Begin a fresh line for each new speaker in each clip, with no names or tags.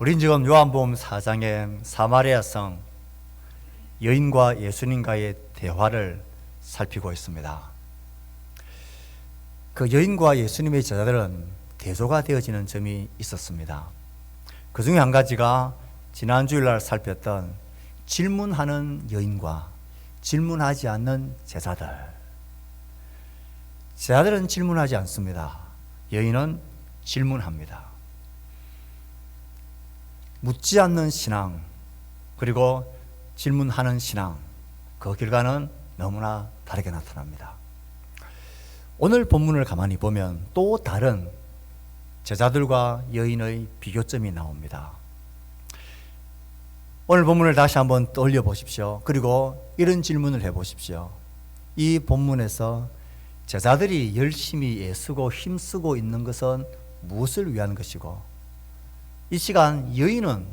우린 지금 요한복음 4장의 사마리아 성 여인과 예수님과의 대화를 살피고 있습니다. 그 여인과 예수님의 제자들은 대조가 되어지는 점이 있었습니다. 그 중에 한 가지가 지난 주일날 살폈던 질문하는 여인과 질문하지 않는 제자들. 제자들은 질문하지 않습니다. 여인은 질문합니다. 묻지 않는 신앙, 그리고 질문하는 신앙, 그 결과는 너무나 다르게 나타납니다. 오늘 본문을 가만히 보면 또 다른 제자들과 여인의 비교점이 나옵니다. 오늘 본문을 다시 한번 떠올려 보십시오. 그리고 이런 질문을 해 보십시오. 이 본문에서 제자들이 열심히 애쓰고 힘쓰고 있는 것은 무엇을 위한 것이고, 이 시간 여인은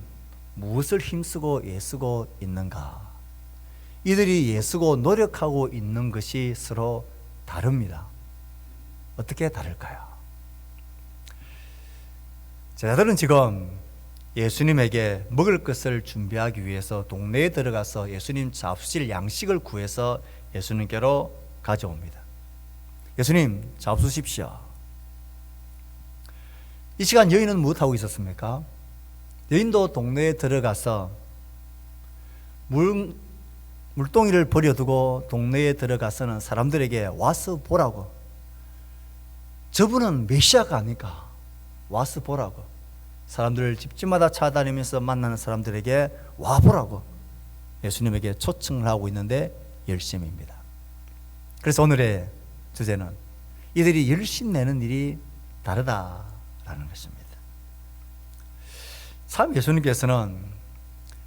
무엇을 힘쓰고 애쓰고 있는가? 이들이 애쓰고 노력하고 있는 것이 서로 다릅니다. 어떻게 다를까요? 제자들은 지금 예수님에게 먹을 것을 준비하기 위해서 동네에 들어가서 예수님 잡수실 양식을 구해서 예수님께로 가져옵니다. 예수님, 잡수십시오. 이 시간 여인은 무엇하고 있었습니까? 여인도 동네에 들어가서 물동이를 버려두고 동네에 들어가서는 사람들에게 와서 보라고, 저분은 메시아가 아닐까, 와서 보라고, 사람들을 집집마다 찾아다니면서 만나는 사람들에게 와보라고 예수님에게 초청을 하고 있는데 열심입니다. 그래서 오늘의 주제는 이들이 열심 내는 일이 다르다라는 것입니다. 참 예수님께서는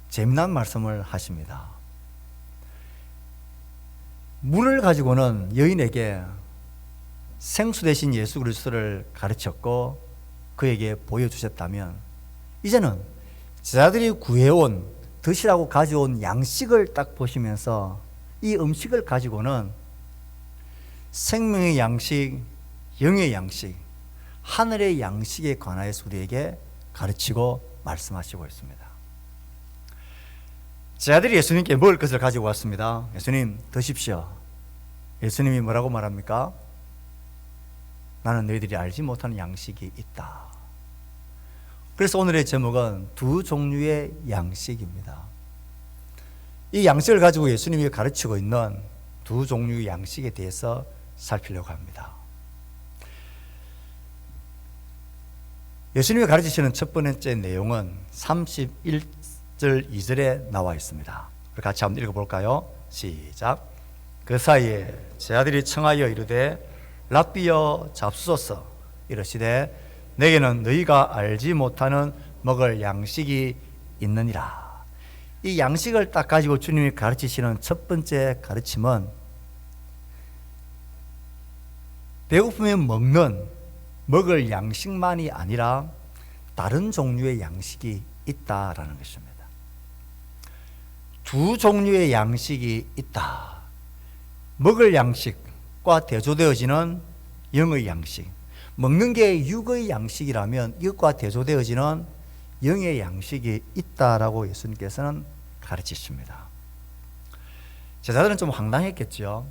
재미난 말씀을 하십니다. 물을 가지고는 여인에게 생수 대신 예수 그리스도를 가르쳤고 그에게 보여주셨다면, 이제는 제자들이 구해온, 드시라고 가져온 양식을 딱 보시면서 이 음식을 가지고는 생명의 양식, 영의 양식, 하늘의 양식에 관하여서 우리에게 가르치고 말씀하시고 있습니다. 제자들이 예수님께 먹을 것을 가지고 왔습니다. 예수님, 드십시오. 예수님이 뭐라고 말합니까? 나는 너희들이 알지 못하는 양식이 있다. 그래서 오늘의 제목은 두 종류의 양식입니다. 이 양식을 가지고 예수님이 가르치고 있는 두 종류의 양식에 대해서 살피려고 합니다. 예수님이 가르치시는 첫 번째 내용은 31절 2절에 나와 있습니다. 같이 한번 읽어볼까요? 시작. 그 사이에 제자들이 청하여 이르되 랍비여 잡수소서. 이르시되 내게는 너희가 알지 못하는 먹을 양식이 있느니라. 이 양식을 딱 가지고 주님이 가르치시는 첫 번째 가르침은 배고프면 먹을 양식만이 아니라 다른 종류의 양식이 있다라는 것입니다. 두 종류의 양식이 있다. 먹을 양식과 대조되어지는 영의 양식, 먹는 게 육의 양식이라면 이것과 대조되어지는 영의 양식이 있다라고 예수님께서는 가르치십니다. 제자들은 좀 황당했겠죠.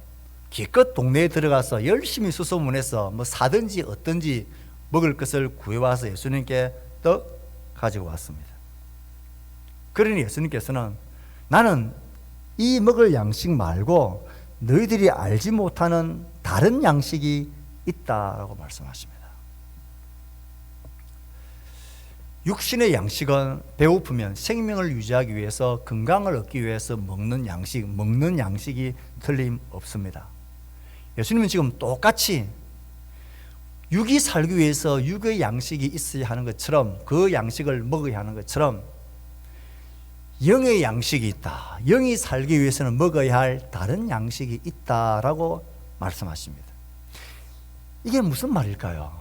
기껏 동네에 들어가서 열심히 수소문해서 사든지 어떤지 먹을 것을 구해와서 예수님께 떡 가지고 왔습니다. 그러니 예수님께서는 나는 이 먹을 양식 말고 너희들이 알지 못하는 다른 양식이 있다라고 말씀하십니다. 육신의 양식은 배고프면 생명을 유지하기 위해서, 건강을 얻기 위해서 먹는 양식이 틀림없습니다. 예수님은 지금 똑같이 육이 살기 위해서 육의 양식이 있어야 하는 것처럼, 그 양식을 먹어야 하는 것처럼 영의 양식이 있다. 영이 살기 위해서는 먹어야 할 다른 양식이 있다라고 말씀하십니다. 이게 무슨 말일까요?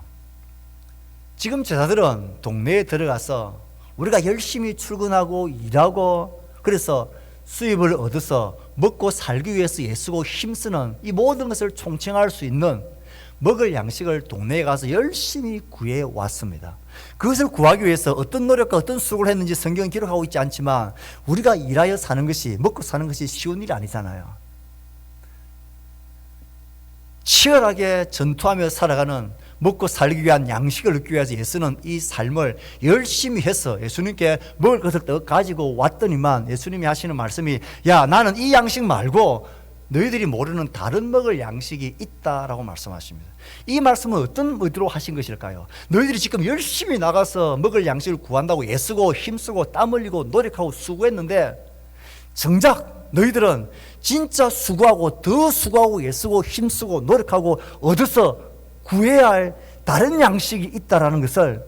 지금 제자들은 동네에 들어가서 우리가 열심히 출근하고 일하고 그래서 수입을 얻어서 먹고 살기 위해서 애쓰고 힘쓰는 이 모든 것을 총칭할 수 있는 먹을 양식을 동네에 가서 열심히 구해 왔습니다. 그것을 구하기 위해서 어떤 노력과 어떤 수고를 했는지 성경은 기록하고 있지 않지만 우리가 일하여 사는 것이, 먹고 사는 것이 쉬운 일이 아니잖아요. 치열하게 전투하며 살아가는, 먹고 살기 위한 양식을 얻기 위해서 예수는 이 삶을 열심히 해서 예수님께 먹을 것을 더 가지고 왔더니만 예수님이 하시는 말씀이, 야, 나는 이 양식 말고 너희들이 모르는 다른 먹을 양식이 있다라고 말씀하십니다. 이 말씀은 어떤 의도로 하신 것일까요? 너희들이 지금 열심히 나가서 먹을 양식을 구한다고 애쓰고 힘쓰고 땀 흘리고 노력하고 수고했는데 정작 너희들은 진짜 수고하고 더 수고하고 애쓰고 힘쓰고 노력하고 얻어서 구해야 할 다른 양식이 있다라는 것을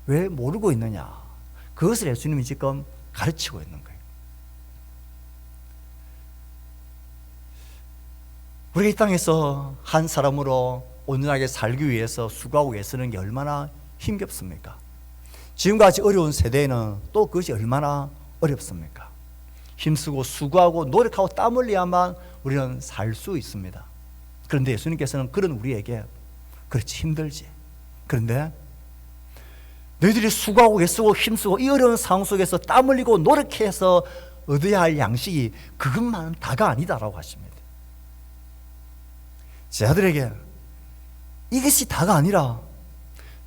왜 모르고 있느냐? 그것을 예수님이 지금 가르치고 있는 거예요. 우리가 이 땅에서 한 사람으로 온전하게 살기 위해서 수고하고 애쓰는 게 얼마나 힘겹습니까? 지금같이 어려운 세대에는 또 그것이 얼마나 어렵습니까? 힘쓰고 수고하고 노력하고 땀 흘려야만 우리는 살 수 있습니다. 그런데 예수님께서는 그런 우리에게, 그렇지 힘들지, 그런데 너희들이 수고하고 애쓰고 힘쓰고 이 어려운 상황 속에서 땀 흘리고 노력해서 얻어야 할 양식이 그것만 다가 아니다라고 하십니다. 제 아들에게 이것이 다가 아니라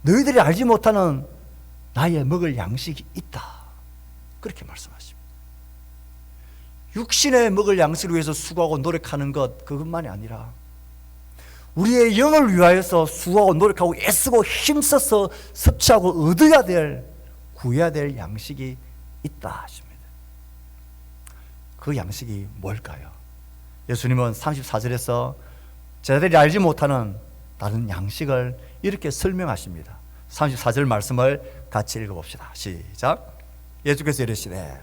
너희들이 알지 못하는 나의 먹을 양식이 있다, 그렇게 말씀하십니다. 육신의 먹을 양식을 위해서 수고하고 노력하는 것, 그것만이 아니라 우리의 영을 위하여서 수고하고 노력하고 애쓰고 힘써서 섭취하고 얻어야 될, 구해야 될 양식이 있다 하십니다. 그 양식이 뭘까요? 예수님은 34절에서 제자들이 알지 못하는 다른 양식을 이렇게 설명하십니다. 34절 말씀을 같이 읽어봅시다. 시작. 예수께서 이르시되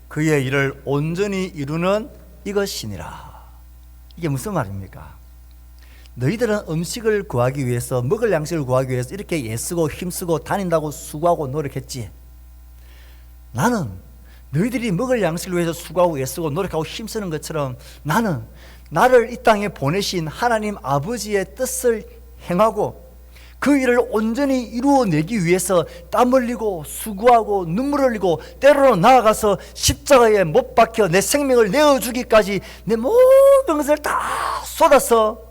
그의 일을 온전히 이루는 이것이니라. 이게 무슨 말입니까? 너희들은 음식을 구하기 위해서, 먹을 양식을 구하기 위해서 이렇게 애쓰고 힘쓰고 다닌다고 수고하고 노력했지. 나는 너희들이 먹을 양식을 위해서 수고하고 애쓰고 노력하고 힘쓰는 것처럼 나는 나를 이 땅에 보내신 하나님 아버지의 뜻을 행하고 그 일을 온전히 이루어내기 위해서 땀 흘리고 수고하고 눈물 흘리고 때로는 나아가서 십자가에 못 박혀 내 생명을 내어주기까지 내 모든 것을 다 쏟아서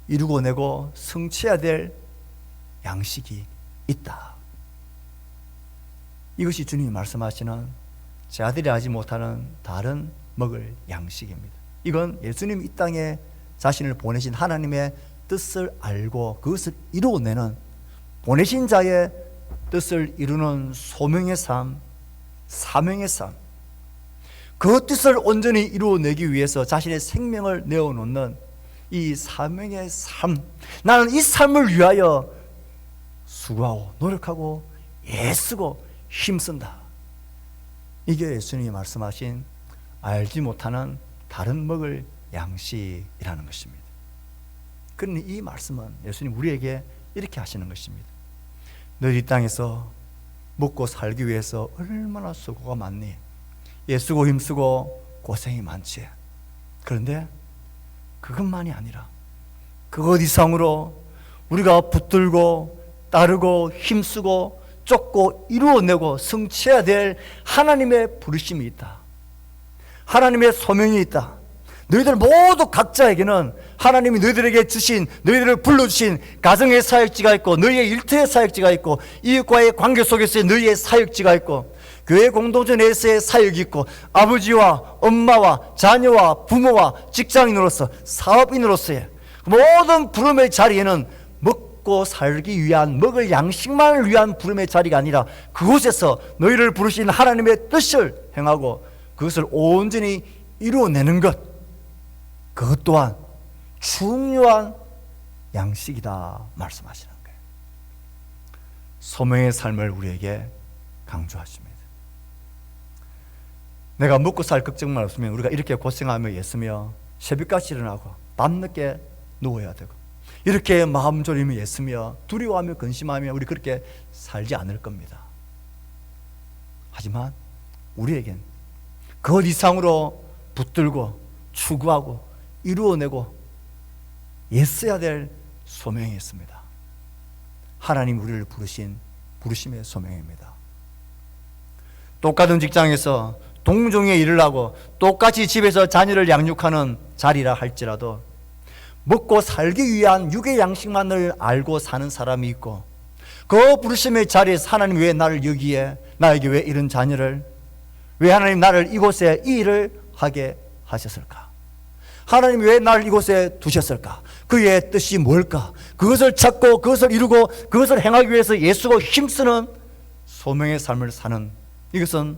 이루고내고 성취해야 될 양식이 있다. 이것이 주님이 말씀하시는 제 아들이 하지 못하는 다른 먹을 양식입니다. 이건 예수님 이 땅에 자신을 보내신 하나님의 뜻을 알고 그것을 이루어내는, 보내신 자의 뜻을 이루는 소명의 삶, 사명의 삶, 그 뜻을 온전히 이루어내기 위해서 자신의 생명을 내어놓는 이 사명의 삶, 나는 이 삶을 위하여 수고하고 노력하고 애쓰고 힘쓴다. 이게 예수님이 말씀하신 알지 못하는 다른 먹을 양식이라는 것입니다. 그러니 이 말씀은 예수님 우리에게 이렇게 하시는 것입니다. 너희 이 땅에서 먹고 살기 위해서 얼마나 수고가 많니? 애쓰고 힘쓰고 고생이 많지. 그런데 그것만이 아니라 그것 이상으로 우리가 붙들고 따르고 힘쓰고 쫓고 이루어내고 성취해야 될 하나님의 부르심이 있다. 하나님의 소명이 있다. 너희들 모두 각자에게는 하나님이 너희들에게 주신, 너희들을 불러주신 가정의 사역지가 있고 너희의 일터의 사역지가 있고 이웃과의 관계 속에서의 너희의 사역지가 있고 교회 공동체 내에서의 사역이 있고 아버지와 엄마와 자녀와 부모와 직장인으로서 사업인으로서의 모든 부름의 자리에는 먹고 살기 위한, 먹을 양식만을 위한 부름의 자리가 아니라 그곳에서 너희를 부르신 하나님의 뜻을 행하고 그것을 온전히 이루어내는 것, 그것 또한 중요한 양식이다 말씀하시는 거예요. 소명의 삶을 우리에게 강조하십니다. 내가 먹고 살 걱정만 없으면 우리가 이렇게 고생하며 애쓰며 새벽까지 일어나고 밤늦게 누워야 되고 이렇게 마음 졸이며 애쓰며 두려워하며 근심하며 우리 그렇게 살지 않을 겁니다. 하지만 우리에겐 그 이상으로 붙들고 추구하고 이루어내고 애써야 될 소명이 있습니다. 하나님 우리를 부르신 부르심의 소명입니다. 똑같은 직장에서 동종의 일을 하고 똑같이 집에서 자녀를 양육하는 자리라 할지라도 먹고 살기 위한 육의 양식만을 알고 사는 사람이 있고, 그 부르심의 자리에서 하나님 왜 나를 여기에, 나에게 왜 이런 자녀를, 왜 하나님 나를 이곳에 이 일을 하게 하셨을까? 하나님 왜 나를 이곳에 두셨을까? 그의 뜻이 뭘까? 그것을 찾고 그것을 이루고 그것을 행하기 위해서 예수가 힘쓰는 소명의 삶을 사는, 이것은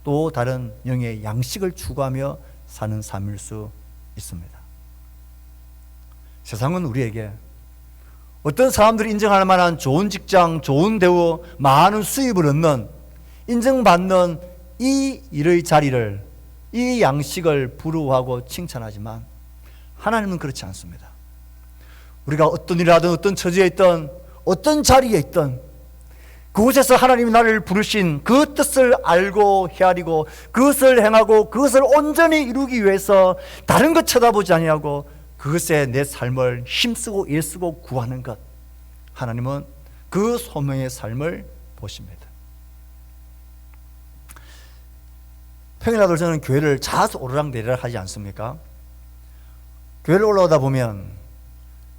또 다른 영의 양식을 추구하며 사는 삶일 수 있습니다. 세상은 우리에게 어떤 사람들이 인정할 만한 좋은 직장, 좋은 대우, 많은 수입을 얻는, 인정받는 이 일의 자리를, 이 양식을 부러워하고 칭찬하지만 하나님은 그렇지 않습니다. 우리가 어떤 일을 하든 어떤 처지에 있든 어떤 자리에 있든 그곳에서 하나님이 나를 부르신 그 뜻을 알고 헤아리고 그것을 행하고 그것을 온전히 이루기 위해서 다른 것 쳐다보지 아니하고 그것에 내 삶을 힘쓰고 애쓰고 구하는 것, 하나님은 그 소명의 삶을 보십니다. 평일에도 저는 교회를 자주 오르락내리락 하지 않습니까? 교회를 올라오다 보면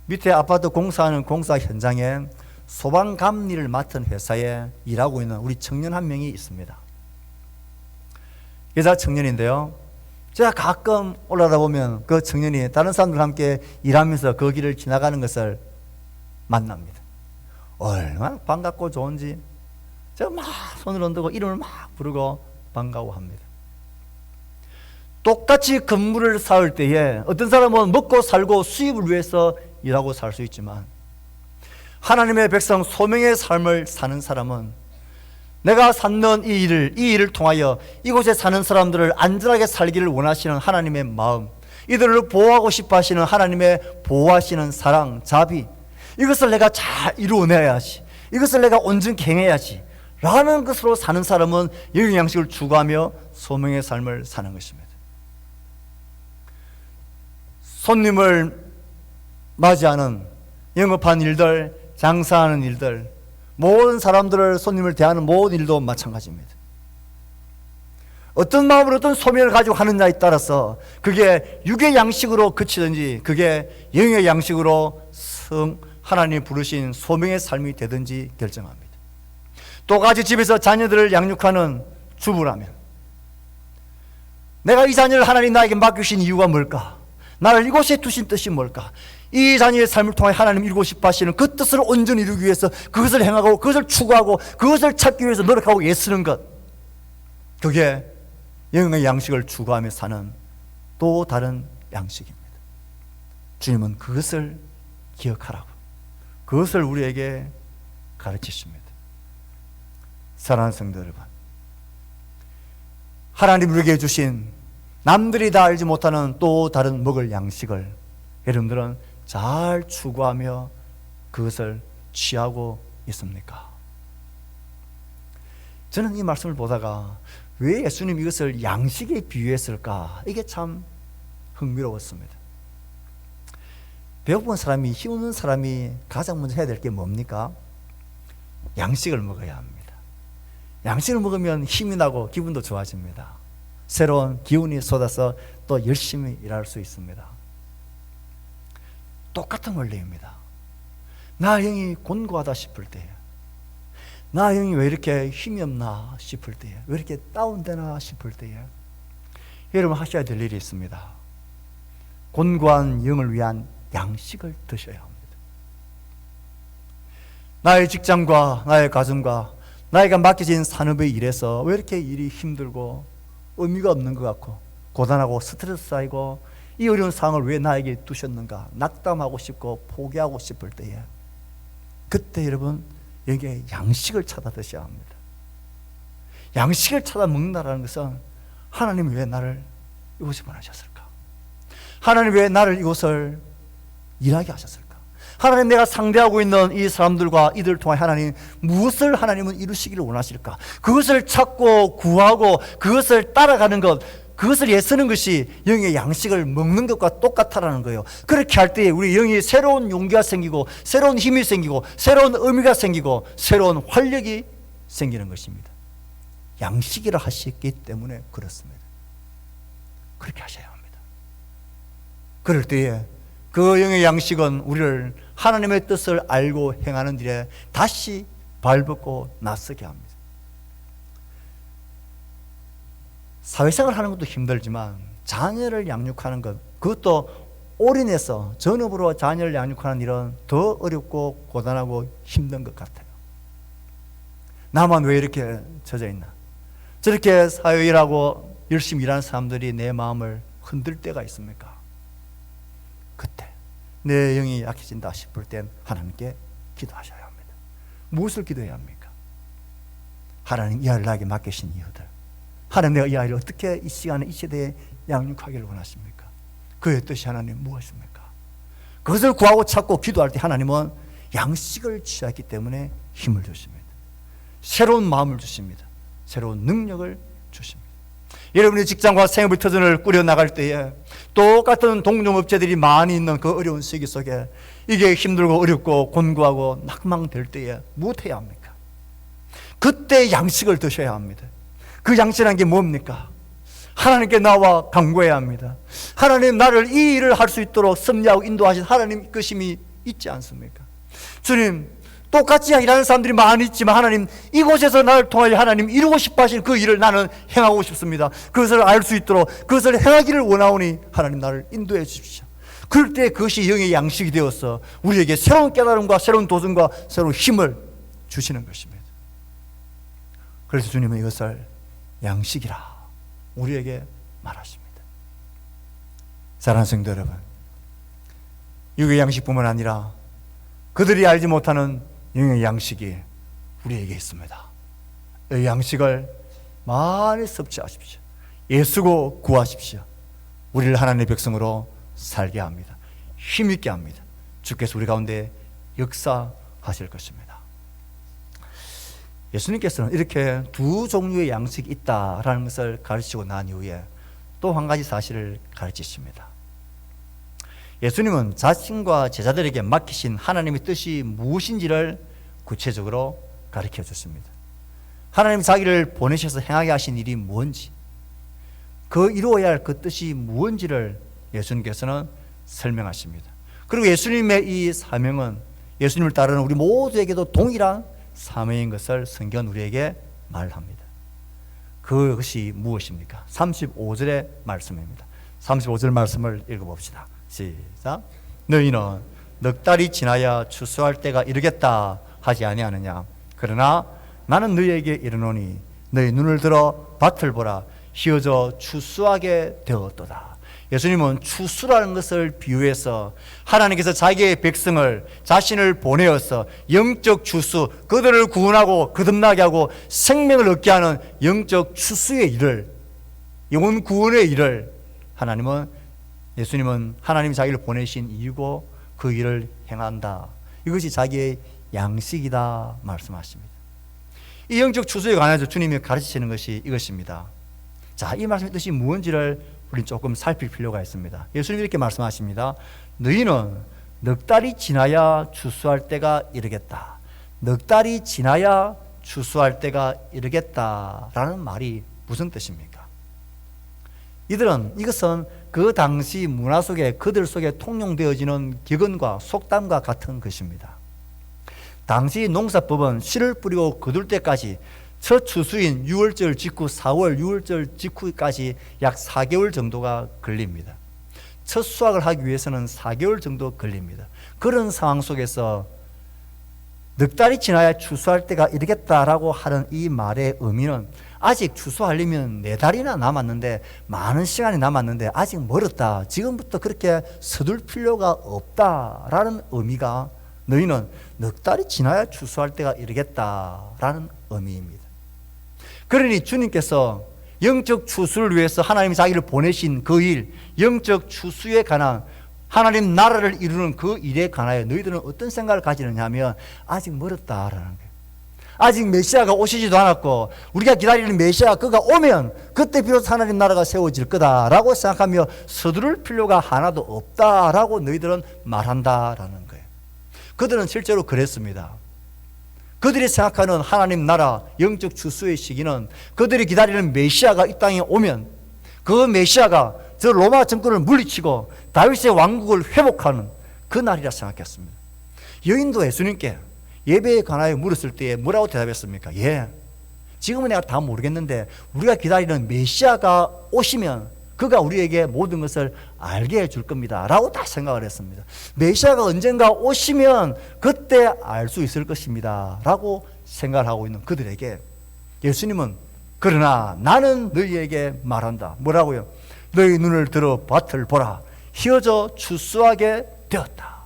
밑에 아파트 공사하는 공사 현장에 소방감리를 맡은 회사에 일하고 있는 우리 청년 한 명이 있습니다. 여자 청년인데요, 제가 가끔 올라가다 보면 그 청년이 다른 사람들과 함께 일하면서 그 길을 지나가는 것을 만납니다. 얼마나 반갑고 좋은지 제가 막 손을 흔들고 이름을 막 부르고 반가워합니다. 똑같이 건물을 쌓을 때에 어떤 사람은 먹고 살고 수입을 위해서 일하고 살 수 있지만, 하나님의 백성 소명의 삶을 사는 사람은 내가 쌓는 이 일을 통하여 이곳에 사는 사람들을 안전하게 살기를 원하시는 하나님의 마음, 이들을 보호하고 싶어 하시는 하나님의 보호하시는 사랑, 자비, 이것을 내가 잘 이루어내야지, 이것을 내가 온전히 행해야지 라는 것으로 사는 사람은 영의 양식을 추구하며 소명의 삶을 사는 것입니다. 손님을 맞이하는 영업하는 일들, 장사하는 일들, 모든 사람들을, 손님을 대하는 모든 일도 마찬가지입니다. 어떤 마음으로 어떤 소명을 가지고 하느냐에 따라서 그게 육의 양식으로 그치든지 그게 영의 양식으로 하나님 부르신 소명의 삶이 되든지 결정합니다. 똑같이 집에서 자녀들을 양육하는 주부라면 내가 이 자녀를 하나님 나에게 맡기신 이유가 뭘까? 나를 이곳에 두신 뜻이 뭘까? 이 자녀의 삶을 통해 하나님 이루고 싶어 하시는 그 뜻을 온전히 이루기 위해서 그것을 행하고 그것을 추구하고 그것을 찾기 위해서 노력하고 애쓰는 것, 그게 영의 양식을 추구하며 사는 또 다른 양식입니다. 주님은 그것을 기억하라고, 그것을 우리에게 가르치십니다. 사랑하는 성도 여러분, 하나님 우리에게 주신 남들이 다 알지 못하는 또 다른 먹을 양식을 여러분들은 잘 추구하며 그것을 취하고 있습니까? 저는 이 말씀을 보다가 왜 예수님 이것을 양식에 비유했을까? 이게 참 흥미로웠습니다. 배고픈 사람이, 힘없는 사람이 가장 먼저 해야 될 게 뭡니까? 양식을 먹어야 합니다. 양식을 먹으면 힘이 나고 기분도 좋아집니다. 새로운 기운이 쏟아서 또 열심히 일할 수 있습니다. 똑같은 원리입니다. 나 영이 곤고하다 싶을 때에, 나 영이 왜 이렇게 힘이 없나 싶을 때에, 왜 이렇게 다운되나 싶을 때에 여러분 하셔야 될 일이 있습니다. 곤고한 영을 위한 양식을 드셔야 합니다. 나의 직장과 나의 가정과 나에게 맡겨진 산업의 일에서 왜 이렇게 일이 힘들고 의미가 없는 것 같고 고단하고 스트레스 쌓이고 이 어려운 상황을 왜 나에게 두셨는가 낙담하고 싶고 포기하고 싶을 때에, 그때 여러분 여기에 양식을 찾아 드셔야 합니다. 양식을 찾아 먹는다는 것은 하나님 왜 나를 이곳에 보내셨을까? 하나님 왜 나를 이곳을 일하게 하셨을까? 하나님 내가 상대하고 있는 이 사람들과 이들을 통해 하나님 무엇을 하나님은 이루시기를 원하실까? 그것을 찾고 구하고 그것을 따라가는 것, 그것을 애쓰는 것이 영의 양식을 먹는 것과 똑같다라는 거예요. 그렇게 할 때 우리 영이 새로운 용기가 생기고 새로운 힘이 생기고 새로운 의미가 생기고 새로운 활력이 생기는 것입니다. 양식이라 하셨기 때문에 그렇습니다. 그렇게 하셔야 합니다. 그럴 때에 그 영의 양식은 우리를 하나님의 뜻을 알고 행하는 일에 다시 발벗고 나서게 합니다. 사회생활 하는 것도 힘들지만 자녀를 양육하는 것, 그것도 올인해서 전업으로 자녀를 양육하는 일은 더 어렵고 고단하고 힘든 것 같아요. 나만 왜 이렇게 젖어 있나? 저렇게 사회일하고 열심히 일하는 사람들이 내 마음을 흔들 때가 있습니까? 그때 내 영이 약해진다 싶을 땐 하나님께 기도하셔야 합니다. 무엇을 기도해야 합니까? 하나님 이 아이를 나에게 맡기신 이유들, 하나님 내가 이 아이를 어떻게 이 시간에 이 시대에 양육하기를 원하십니까? 그의 뜻이 하나님 무엇입니까? 그것을 구하고 찾고 기도할 때 하나님은 양식을 취하기 때문에 힘을 주십니다. 새로운 마음을 주십니다. 새로운 능력을 주십니다. 여러분의 직장과 생업의 터전을 꾸려나갈 때에 똑같은 동종업체들이 많이 있는 그 어려운 시기 속에 이게 힘들고 어렵고 곤고하고 낙망될 때에 무엇해야 합니까? 그때 양식을 드셔야 합니다. 그 양식이라는 게 뭡니까? 하나님께 나와 간구해야 합니다. 하나님, 나를 이 일을 할 수 있도록 섭리하고 인도하신 하나님 이끄심이 있지 않습니까? 주님, 똑같이 일하는 사람들이 많이 있지만 하나님, 이곳에서 나를 통하여 하나님 이루고 싶어 하신 그 일을 나는 행하고 싶습니다. 그것을 알 수 있도록 그것을 행하기를 원하오니 하나님 나를 인도해 주십시오. 그럴 때 그것이 영의 양식이 되어서 우리에게 새로운 깨달음과 새로운 도전과 새로운 힘을 주시는 것입니다. 그래서 주님은 이것을 양식이라 우리에게 말하십니다. 사랑하는 성도 여러분, 육의 양식뿐만 아니라 그들이 알지 못하는 영의 양식이 우리에게 있습니다. 이 양식을 많이 섭취하십시오. 예수고 구하십시오. 우리를 하나님의 백성으로 살게 합니다. 힘있게 합니다. 주께서 우리 가운데 역사하실 것입니다. 예수님께서는 이렇게 두 종류의 양식이 있다라는 것을 가르치고 난 이후에 또 한 가지 사실을 가르치십니다. 예수님은 자신과 제자들에게 맡기신 하나님의 뜻이 무엇인지를 구체적으로 가르쳐 줬습니다. 하나님 자기를 보내셔서 행하게 하신 일이 뭔지, 그 이루어야 할 그 뜻이 무엇인지를 예수님께서는 설명하십니다. 그리고 예수님의 이 사명은 예수님을 따르는 우리 모두에게도 동일한 사명인 것을 성경은 우리에게 말합니다. 그것이 무엇입니까? 35절의 말씀입니다. 35절 말씀을 읽어봅시다. 시작. 너희는 넉 달이 지나야 추수할 때가 이르겠다 하지 아니하느냐? 그러나 나는 너희에게 이르노니 너희 눈을 들어 밭을 보라. 휘어져 추수하게 되었도다. 예수님은 추수라는 것을 비유해서 하나님께서 자기의 백성을, 자신을 보내어서 영적 추수, 그들을 구원하고 거듭나게 하고 생명을 얻게 하는 영적 추수의 일을, 영혼 구원의 일을 예수님은 하나님이 자기를 보내신 이유고 그 일을 행한다. 이것이 자기의 양식이다 말씀하십니다. 이 영적 추수에 관해서 주님이 가르치시는 것이 이것입니다. 자, 이 말씀의 뜻이 무엇인지를 우리는 조금 살필 필요가 있습니다. 예수님이 이렇게 말씀하십니다. 너희는 넉 달이 지나야 추수할 때가 이르겠다. 넉 달이 지나야 추수할 때가 이르겠다라는 말이 무슨 뜻입니까? 이것은 그 당시 문화 속에, 그들 속에 통용되어지는 격언과 속담과 같은 것입니다. 당시 농사법은 씨를 뿌리고 거둘 때까지 첫 추수인 6월절 직후 4월 6월절 직후까지 약 4개월 정도가 걸립니다. 첫 수확을 하기 위해서는 4개월 정도 걸립니다. 그런 상황 속에서 넉 달이 지나야 추수할 때가 이르겠다라고 하는 이 말의 의미는 아직 추수하려면 4달이나 남았는데, 많은 시간이 남았는데 아직 멀었다, 지금부터 그렇게 서둘 필요가 없다라는 의미가, 너희는 넉 달이 지나야 추수할 때가 이르겠다라는 의미입니다. 그러니 주님께서 영적 추수를 위해서 하나님이 자기를 보내신 그 일, 영적 추수에 관한 하나님 나라를 이루는 그 일에 관하여 너희들은 어떤 생각을 가지느냐 하면 아직 멀었다라는 거예요. 아직 메시아가 오시지도 않았고 우리가 기다리는 메시아 그가 오면 그때 비로소 하나님 나라가 세워질 거다라고 생각하며 서두를 필요가 하나도 없다라고 너희들은 말한다라는 거예요. 그들은 실제로 그랬습니다. 그들이 생각하는 하나님 나라 영적 추수의 시기는 그들이 기다리는 메시아가 이 땅에 오면 그 메시아가 저 로마 정권을 물리치고 다윗의 왕국을 회복하는 그 날이라 생각했습니다. 여인도 예수님께 예배에 관하여 물었을 때에 뭐라고 대답했습니까? 예, 지금은 내가 다 모르겠는데 우리가 기다리는 메시아가 오시면 그가 우리에게 모든 것을 알게 해줄 겁니다 라고 다 생각을 했습니다. 메시아가 언젠가 오시면 그때 알 수 있을 것입니다 라고 생각을 하고 있는 그들에게 예수님은 그러나 나는 너희에게 말한다. 뭐라고요? 너희 눈을 들어 밭을 보라. 휘어져 추수하게 되었다.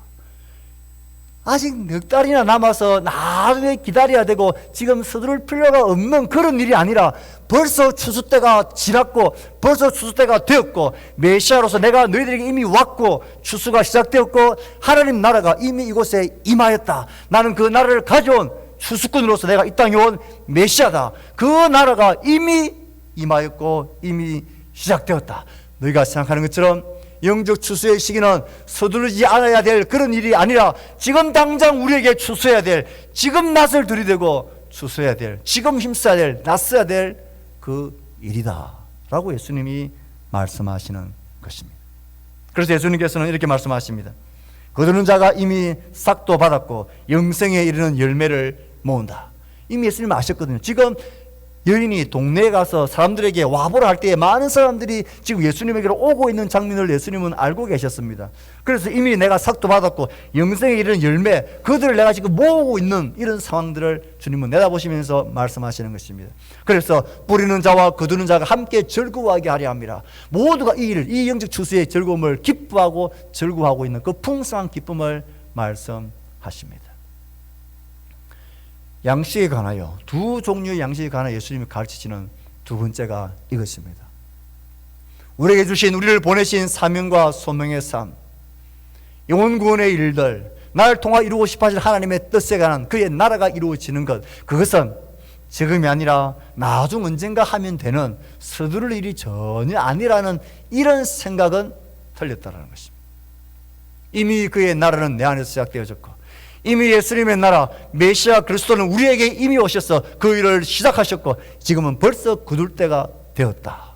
아직 넉 달이나 남아서 나중에 기다려야 되고 지금 서두를 필요가 없는 그런 일이 아니라 벌써 추수 때가 지났고 벌써 추수 때가 되었고 메시아로서 내가 너희들에게 이미 왔고 추수가 시작되었고 하나님 나라가 이미 이곳에 임하였다. 나는 그 나라를 가져온 추수꾼으로서 내가 이 땅에 온 메시아다. 그 나라가 이미 임하였고 이미 시작되었다. 너희가 생각하는 것처럼 영적 추수의 시기는 서두르지 않아야 될 그런 일이 아니라 지금 당장 우리에게 추수해야 될, 지금 낯을 들이대고 추수해야 될, 지금 힘써야 될, 낯서야 될 그 일이다 라고 예수님이 말씀하시는 것입니다. 그래서 예수님께서는 이렇게 말씀하십니다. 거두는 자가 이미 싹도 받았고 영생에 이르는 열매를 모은다. 이미 예수님은 아셨거든요. 지금 여인이 동네에 가서 사람들에게 와보라 할 때에 많은 사람들이 지금 예수님에게로 오고 있는 장면을 예수님은 알고 계셨습니다. 그래서 이미 내가 삭도 받았고 영생에 이르는 열매, 그들을 내가 지금 모으고 있는 이런 상황들을 주님은 내다보시면서 말씀하시는 것입니다. 그래서 뿌리는 자와 거두는 자가 함께 즐거워하게 하려 합니다. 모두가 이 일을, 이 영적 추수의 즐거움을 기뻐하고 즐거워하고 있는 그 풍성한 기쁨을 말씀하십니다. 양식에 관하여, 두 종류의 양식에 관하여 예수님이 가르치시는 두 번째가 이것입니다. 우리에게 주신, 우리를 보내신 사명과 소명의 삶, 영혼 구원의 일들, 나를 통하 이루고 싶어 하실 하나님의 뜻에 관한 그의 나라가 이루어지는 것, 그것은 지금이 아니라 나중 언젠가 하면 되는 서두를 일이 전혀 아니라는 이런 생각은 틀렸다는 것입니다. 이미 그의 나라는 내 안에서 시작되어졌고 이미 예수님의 나라 메시아 그리스도는 우리에게 이미 오셔서 그 일을 시작하셨고 지금은 벌써 거둘 때가 되었다.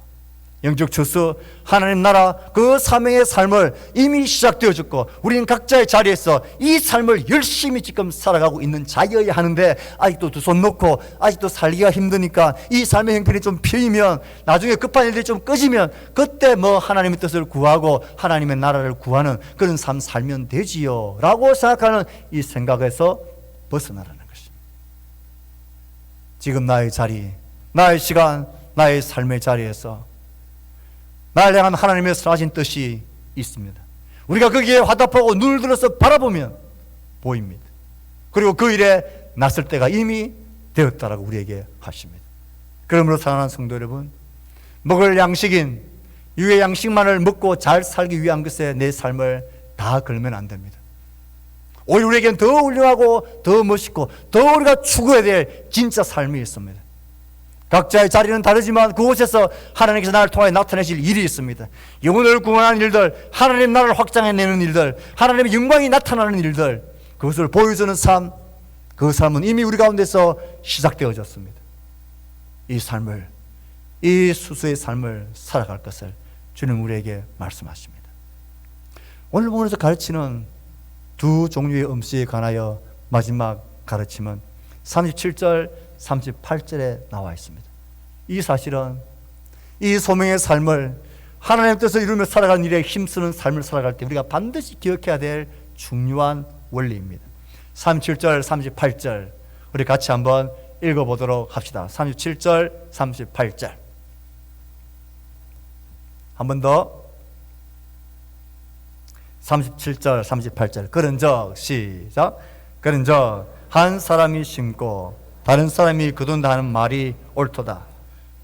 영적 추수, 하나님 나라 그 사명의 삶을 이미 시작되어졌고 우리는 각자의 자리에서 이 삶을 열심히 지금 살아가고 있는 자여야 하는데 아직도 두 손 놓고 아직도 살기가 힘드니까 이 삶의 형편이 좀 피이면 나중에 급한 일들이 좀 꺼지면 그때 뭐 하나님의 뜻을 구하고 하나님의 나라를 구하는 그런 삶 살면 되지요 라고 생각하는 이 생각에서 벗어나라는 것입니다. 지금 나의 자리, 나의 시간, 나의 삶의 자리에서 나를 향한 하나님의 선하신 뜻이 있습니다. 우리가 거기에 화답하고 눈을 들어서 바라보면 보입니다. 그리고 그 일에 나설 때가 이미 되었다라고 우리에게 하십니다. 그러므로 사랑하는 성도 여러분, 먹을 양식인 유의 양식만을 먹고 잘 살기 위한 것에 내 삶을 다 걸면 안 됩니다. 오히려 우리에겐 더 훌륭하고 더 멋있고 더 우리가 추구해야 될 진짜 삶이 있습니다. 각자의 자리는 다르지만 그곳에서 하나님께서 나를 통하여 나타내실 일이 있습니다. 영혼을 구원하는 일들, 하나님 나라를 확장해내는 일들, 하나님의 영광이 나타나는 일들, 그것을 보여주는 삶, 그 삶은 이미 우리 가운데서 시작되어졌습니다. 이 삶을, 이 수수의 삶을 살아갈 것을 주님 우리에게 말씀하십니다. 오늘 본문에서 가르치는 두 종류의 음식에 관하여 마지막 가르침은 37절 38절에 나와 있습니다. 이 사실은 이 소명의 삶을 하나님의 뜻을 이루며 살아가는 일에 힘쓰는 삶을 살아갈 때 우리가 반드시 기억해야 될 중요한 원리입니다. 37절 38절 우리 같이 한번 읽어보도록 합시다. 37절 38절 한 번 더 37절 38절 그런즉 시작 그런즉 한 사람이 심고 다른 사람이 거둔다 하는 말이 옳도다.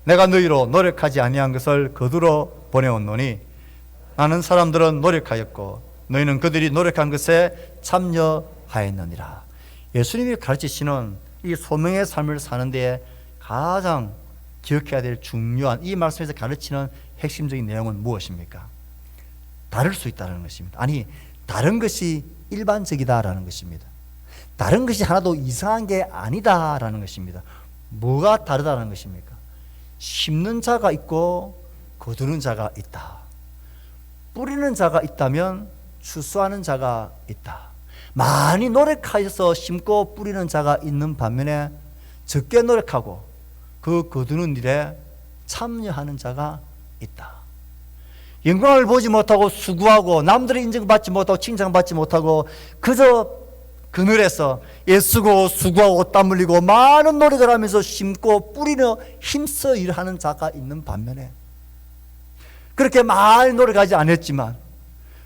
내가 너희로 노력하지 아니한 것을 거두러 보내었노니 많은 사람들은 노력하였고 너희는 그들이 노력한 것에 참여하였느니라. 예수님이 가르치시는 이 소명의 삶을 사는 데에 가장 기억해야 될 중요한 이 말씀에서 가르치는 핵심적인 내용은 무엇입니까? 다를 수 있다는 것입니다. 아니, 다른 것이 일반적이다라는 것입니다. 다른 것이 하나도 이상한 게 아니다라는 것입니다. 뭐가 다르다는 것입니까? 심는 자가 있고 거두는 자가 있다. 뿌리는 자가 있다면 추수하는 자가 있다. 많이 노력하여서 심고 뿌리는 자가 있는 반면에 적게 노력하고 그 거두는 일에 참여하는 자가 있다. 영광을 보지 못하고 수고하고 남들의 인정받지 못하고 칭찬받지 못하고 그저 그늘에서 애쓰고 수고하고 땀 흘리고 많은 노력을 하면서 심고 뿌리며 힘써 일하는 자가 있는 반면에 그렇게 많이 노력하지 않았지만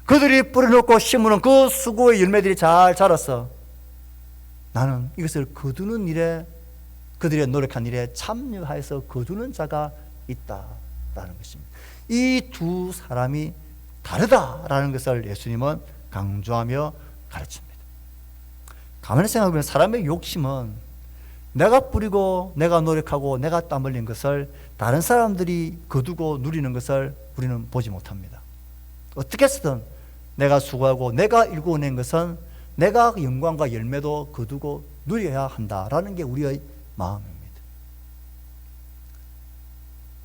그들이 뿌려놓고 심으는 그 수고의 열매들이 잘 자라서 나는 이것을 거두는 일에 그들의 노력한 일에 참여하여서 거두는 자가 있다라는 것입니다. 이 두 사람이 다르다라는 것을 예수님은 강조하며 가르칩니다. 가만히 생각해보면 사람의 욕심은 내가 뿌리고 내가 노력하고 내가 땀 흘린 것을 다른 사람들이 거두고 누리는 것을 우리는 보지 못합니다. 어떻게 해서든 내가 수고하고 내가 일궈낸 것은 내가 영광과 열매도 거두고 누려야 한다라는 게 우리의 마음입니다.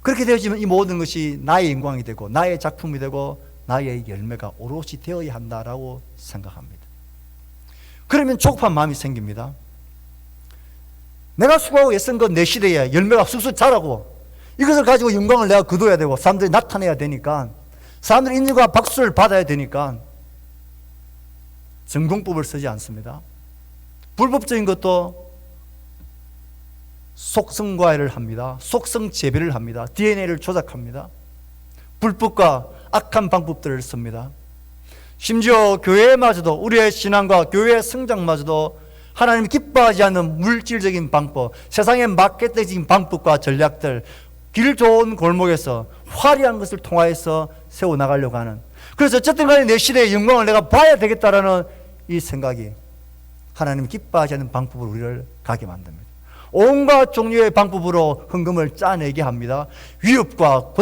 그렇게 되어지면 이 모든 것이 나의 영광이 되고 나의 작품이 되고 나의 열매가 오롯이 되어야 한다라고 생각합니다. 그러면 조급한 마음이 생깁니다. 내가 수고하고 애쓴 것 내 시대에 열매가 쑥쑥 자라고 이것을 가지고 영광을 내가 거둬야 되고 사람들이 나타내야 되니까 사람들이 인정과 박수를 받아야 되니까 전공법을 쓰지 않습니다. 불법적인 것도 속성과외를 합니다. 속성 재배를 합니다. DNA를 조작합니다. 불법과 악한 방법들을 씁니다. 심지어 교회마저도 우리의 신앙과 교회의 성장마저도 하나님이 기뻐하지 않는 물질적인 방법, 세상의 마케팅적인 방법과 전략들, 길 좋은 골목에서 화려한 것을 통하여서 세워나가려고 하는, 그래서 어쨌든 간에 내 시대의 영광을 내가 봐야 되겠다라는 이 생각이 하나님이 기뻐하지 않는 방법으로 우리를 가게 만듭니다. 온갖 종류의 방법으로 헌금을 짜내게 합니다. 위협과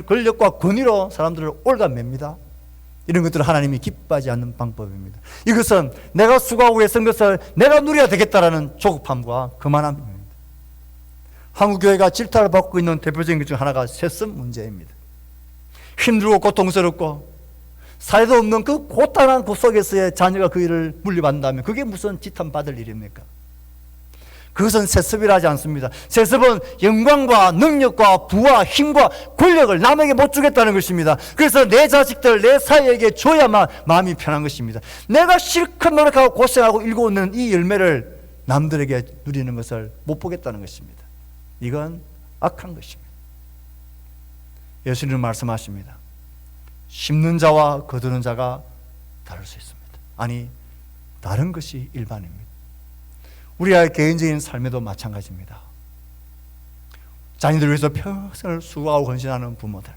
권력과 권위로 사람들을 올가맵니다. 이런 것들은 하나님이 기뻐하지 않는 방법입니다. 이것은 내가 수고하고 애쓴 것을 내가 누려야 되겠다라는 조급함과 거만함입니다. 한국교회가 질타를 받고 있는 대표적인 것 중 하나가 세습 문제입니다. 힘들고 고통스럽고 사례도 없는 그 고단한 그 속에서의 자녀가 그 일을 물려받는다면 그게 무슨 지탄받을 일입니까? 그것은 세습이라 하지 않습니다. 세습은 영광과 능력과 부와 힘과 권력을 남에게 못 주겠다는 것입니다. 그래서 내 자식들, 내 사회에게 줘야만 마음이 편한 것입니다. 내가 실컷 노력하고 고생하고 일궈오는 이 열매를 남들에게 누리는 것을 못 보겠다는 것입니다. 이건 악한 것입니다. 예수님은 말씀하십니다. 심는 자와 거두는 자가 다를 수 있습니다. 아니, 다른 것이 일반입니다. 우리의 개인적인 삶에도 마찬가지입니다. 자녀들을 위해서 평생을 수고하고 헌신하는 부모들,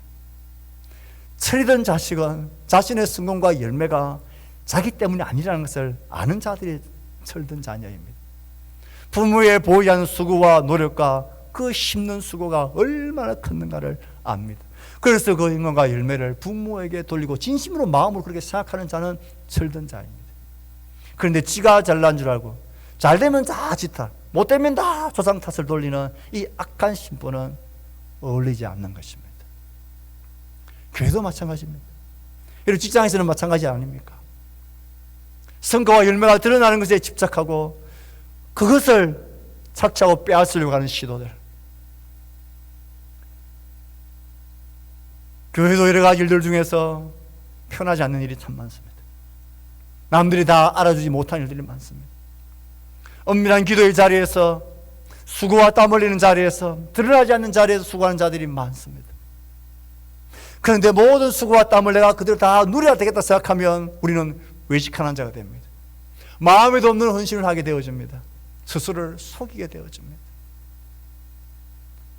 철이든 자식은 자신의 성공과 열매가 자기 때문이 아니라는 것을 아는 자들이 철든 자녀입니다. 부모의 보이지 않는 수고와 노력과 그 심는 수고가 얼마나 컸는가를 압니다. 그래서 그 영광과 열매를 부모에게 돌리고 진심으로 마음으로 그렇게 생각하는 자는 철든 자입니다. 그런데 지가 잘난 줄 알고 잘 되면 다 지탄, 못 되면 다 조상 탓을 돌리는 이 악한 심보는 어울리지 않는 것입니다. 교회도 마찬가지입니다. 이런 직장에서는 마찬가지 아닙니까? 성과와 열매가 드러나는 것에 집착하고 그것을 착취하고 빼앗으려고 하는 시도들. 교회도 여러 가지 일들 중에서 편하지 않는 일이 참 많습니다. 남들이 다 알아주지 못한 일들이 많습니다. 엄밀한 기도의 자리에서 수고와 땀 흘리는 자리에서 드러나지 않는 자리에서 수고하는 자들이 많습니다. 그런데 모든 수고와 땀을 내가 그대로 다 누려야 되겠다 생각하면 우리는 외식하는 자가 됩니다. 마음에도 없는 헌신을 하게 되어집니다. 스스로를 속이게 되어집니다.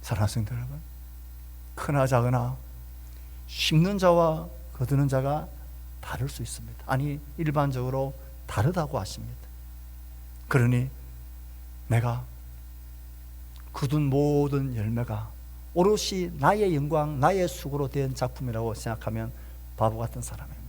사랑하는 성도 여러분, 크나 작으나 심는 자와 거두는 자가 다를 수 있습니다. 아니, 일반적으로 다르다고 하십니다. 그러니 내가 거둔 모든 열매가 오롯이 나의 영광, 나의 수고로 된 작품이라고 생각하면 바보 같은 사람입니다.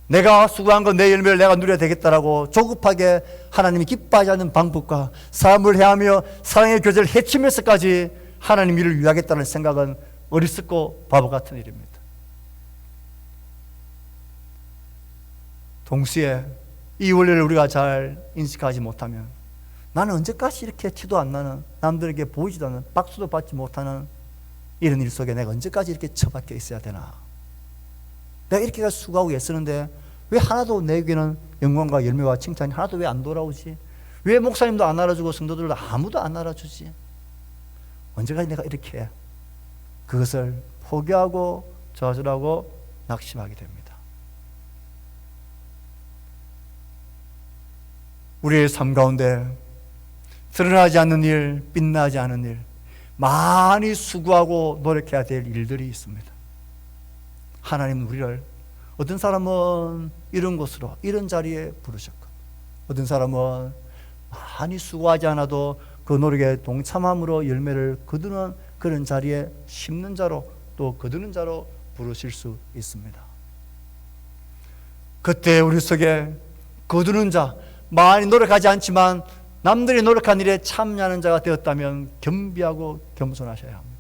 내가 수고한 건 내 열매를 내가 누려야 되겠다라고 조급하게 하나님이 기뻐하지 않는 방법과 삶을 해하며 사랑의 교제를 해치면서까지 하나님 일을 위하겠다는 생각은 어리석고 바보 같은 일입니다. 동시에 이 원리를 우리가 잘 인식하지 못하면 나는 언제까지 이렇게 티도 안 나는, 남들에게 보이지도 않는, 박수도 받지 못하는 이런 일 속에 내가 언제까지 이렇게 처박혀 있어야 되나? 내가 이렇게 수고하고 애쓰는데 왜 하나도 내게는 영광과 열매와 칭찬이 하나도 왜 안 돌아오지? 왜 목사님도 안 알아주고 성도들도 아무도 안 알아주지? 언제까지 내가 이렇게 그것을 포기하고 좌절하고 낙심하게 됩니다. 우리의 삶 가운데 드러나지 않는 일, 빛나지 않은 일, 많이 수고하고 노력해야 될 일들이 있습니다. 하나님은 우리를 어떤 사람은 이런 곳으로, 이런 자리에 부르셨고, 어떤 사람은 많이 수고하지 않아도 그 노력에 동참함으로 열매를 거두는 그런 자리에 심는 자로, 또 거두는 자로 부르실 수 있습니다. 그때 우리 속에 거두는 자, 많이 노력하지 않지만 남들이 노력한 일에 참여하는 자가 되었다면 겸비하고 겸손하셔야 합니다.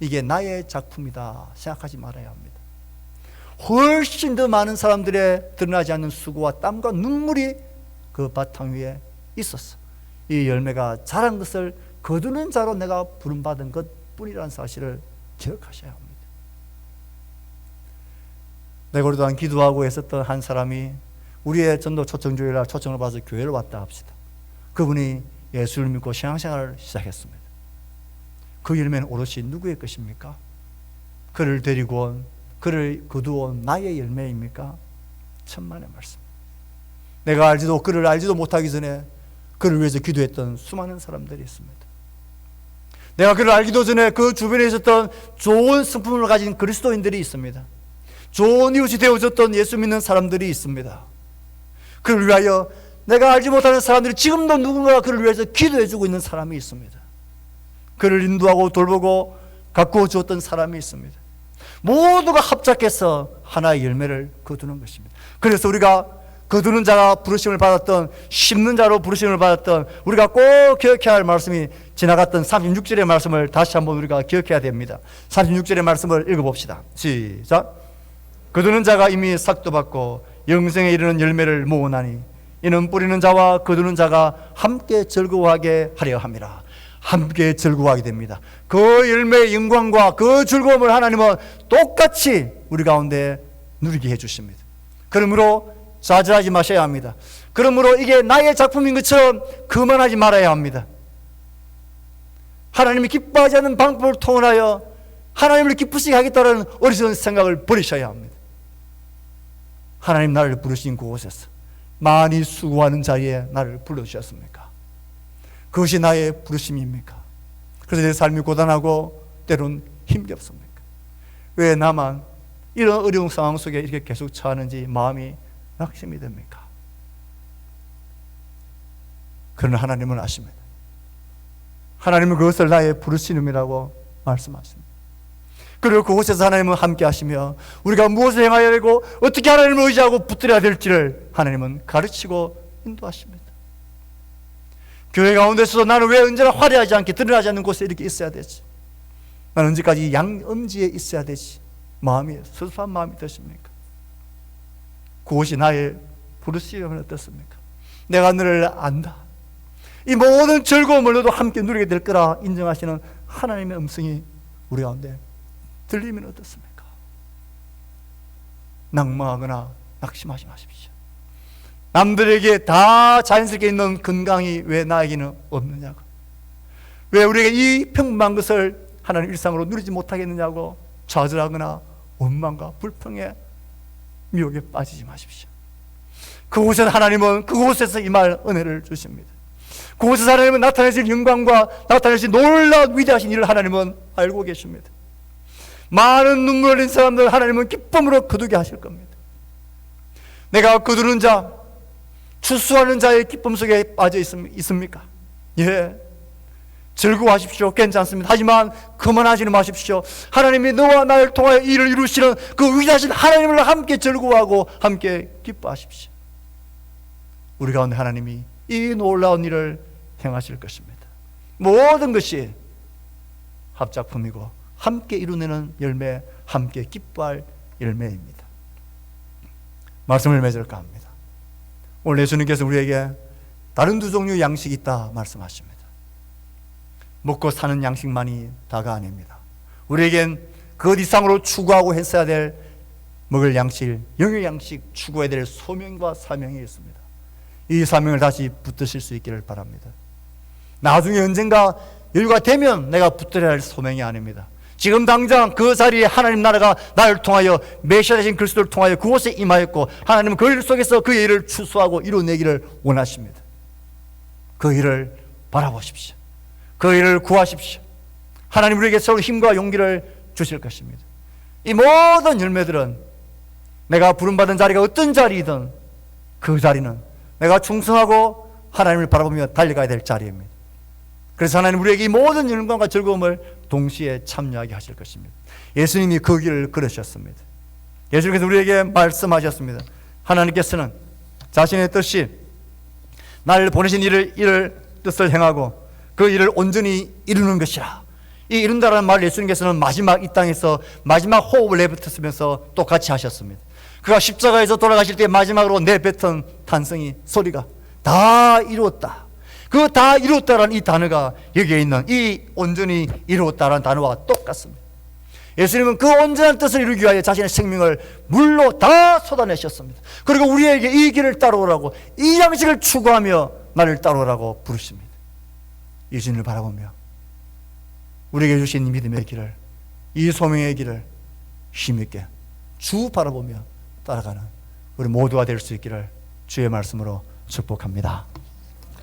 이게 나의 작품이다 생각하지 말아야 합니다. 훨씬 더 많은 사람들의 드러나지 않는 수고와 땀과 눈물이 그 바탕 위에 있었어. 이 열매가 자란 것을 거두는 자로 내가 부름받은 것뿐이라는 사실을 기억하셔야 합니다. 내가 오랫동안 기도하고 있었던 한 사람이 우리의 전도 초청주일날 초청을 받아서 교회를 왔다 합시다. 그분이 예수를 믿고 신앙생활을 시작했습니다. 그 열매는 오롯이 누구의 것입니까? 그를 데리고 온, 그를 거두어온 나의 열매입니까? 천만의 말씀. 내가 알지도 그를 알지도 못하기 전에 그를 위해서 기도했던 수많은 사람들이 있습니다. 내가 그를 알기도 전에 그 주변에 있었던 좋은 성품을 가진 그리스도인들이 있습니다. 좋은 이웃이 되어줬던 예수 믿는 사람들이 있습니다. 그를 위하여 내가 알지 못하는 사람들이 지금도 누군가 그를 위해서 기도해주고 있는 사람이 있습니다. 그를 인도하고 돌보고 가꾸어 주었던 사람이 있습니다. 모두가 합작해서 하나의 열매를 거두는 것입니다. 그래서 우리가 거두는 자가 부르심을 받았던, 심는 자로 부르심을 받았던, 우리가 꼭 기억해야 할 말씀이 지나갔던 36절의 말씀을 다시 한번 우리가 기억해야 됩니다. 36절의 말씀을 읽어봅시다. 시작. 거두는 자가 이미 삭도 받고 영생에 이르는 열매를 모으나니 이는 뿌리는 자와 거두는 자가 함께 즐거워하게 하려 함이라. 함께 즐거워하게 됩니다. 그 열매의 영광과 그 즐거움을 하나님은 똑같이 우리 가운데 누리게 해주십니다. 그러므로 좌절하지 마셔야 합니다. 그러므로 이게 나의 작품인 것처럼 그만하지 말아야 합니다. 하나님이 기뻐하지 않는 방법을 통하여 하나님을 기쁘시게 하겠다는 어리석은 생각을 버리셔야 합니다. 하나님 나를 부르신 그곳에서 많이 수고하는 자리에 나를 불러주셨습니까? 그것이 나의 부르심입니까? 그래서 내 삶이 고단하고 때론 힘겹습니까? 왜 나만 이런 어려운 상황 속에 이렇게 계속 처하는지 마음이 낙심이 됩니까? 그러나 하나님은 아십니다. 하나님은 그것을 나의 부르심이라고 말씀하십니다. 그리고 그곳에서 하나님은 함께 하시며 우리가 무엇을 행해야 되고 어떻게 하나님을 의지하고 붙들어야 될지를 하나님은 가르치고 인도하십니다. 교회 가운데서도 나는 왜 언제나 화려하지 않게 드러나지 않는 곳에 이렇게 있어야 되지? 나는 언제까지 양엄지에 있어야 되지? 마음이 섭섭한 마음이 드십니까? 그것이 나의 부르심은 어떻습니까? 내가 너를 안다. 이 모든 즐거움을 너도 함께 누리게 될 거라 인정하시는 하나님의 음성이 우리 가운데 들리면 어떻습니까? 낭망하거나 낙심하지 마십시오. 남들에게 다 자연스럽게 있는 건강이 왜 나에게는 없느냐고, 왜 우리에게 이 평범한 것을 하나님 일상으로 누리지 못하겠느냐고 좌절하거나 원망과 불평에 미혹에 빠지지 마십시오. 그곳에서 하나님은 그곳에서 임할 은혜를 주십니다. 그곳에서 하나님은 나타내실 영광과 나타내실 놀라운 위대하신 일을 하나님은 알고 계십니다. 많은 눈물 흘린 사람들 하나님은 기쁨으로 거두게 하실 겁니다. 내가 거두는 자, 추수하는 자의 기쁨 속에 빠져 있습니까? 예. 즐거워하십시오. 괜찮습니다. 하지만 그만하지는 마십시오. 하나님이 너와 나를 통하여 일을 이루시는 그 위대하신 하나님을 함께 즐거워하고 함께 기뻐하십시오. 우리 가운데 하나님이 이 놀라운 일을 행하실 것입니다. 모든 것이 합작품이고 함께 이루내는 열매, 함께 기뻐할 열매입니다. 말씀을 맺을까 합니다. 오늘 예수님께서 우리에게 다른 두 종류의 양식이 있다 말씀하십니다. 먹고 사는 양식만이 다가 아닙니다. 우리에겐 그 이상으로 추구하고 했어야 될 먹을 양식, 영의 양식, 추구해야 될 소명과 사명이 있습니다. 이 사명을 다시 붙드실 수 있기를 바랍니다. 나중에 언젠가 여유가 되면 내가 붙들어야 할 소명이 아닙니다. 지금 당장 그 자리에 하나님 나라가 나를 통하여 메시아 되신 그리스도를 통하여 그곳에 임하였고 하나님은 그 일 속에서 그 일을 추수하고 이루내기를 원하십니다. 그 일을 바라보십시오. 그 일을 구하십시오. 하나님 우리에게 서로 힘과 용기를 주실 것입니다. 이 모든 열매들은 내가 부름받은 자리가 어떤 자리이든 그 자리는 내가 충성하고 하나님을 바라보며 달려가야 될 자리입니다. 그래서 하나님 우리에게 이 모든 영광과 즐거움을 동시에 참여하게 하실 것입니다. 예수님이 그 길을 걸으셨습니다. 예수님께서 우리에게 말씀하셨습니다. 하나님께서는 자신의 뜻이 나를 보내신 일을 뜻을 행하고 그 일을 온전히 이루는 것이라. 이 이룬다라는 말을 예수님께서는 마지막 이 땅에서 마지막 호흡을 내뱉으면서 똑같이 하셨습니다. 그가 십자가에서 돌아가실 때 마지막으로 내뱉은 탄성이 소리가 다 이루었다. 그 다 이루었다라는 이 단어가 여기에 있는 이 온전히 이루었다라는 단어와 똑같습니다. 예수님은 그 온전한 뜻을 이루기 위하여 자신의 생명을 물로 다 쏟아내셨습니다. 그리고 우리에게 이 길을 따라오라고, 이 양식을 추구하며 나를 따라오라고 부르십니다. 예수님을 바라보며 우리에게 주신 믿음의 길을, 이 소명의 길을 힘있게 주 바라보며 따라가는 우리 모두가 될 수 있기를 주의 말씀으로 축복합니다.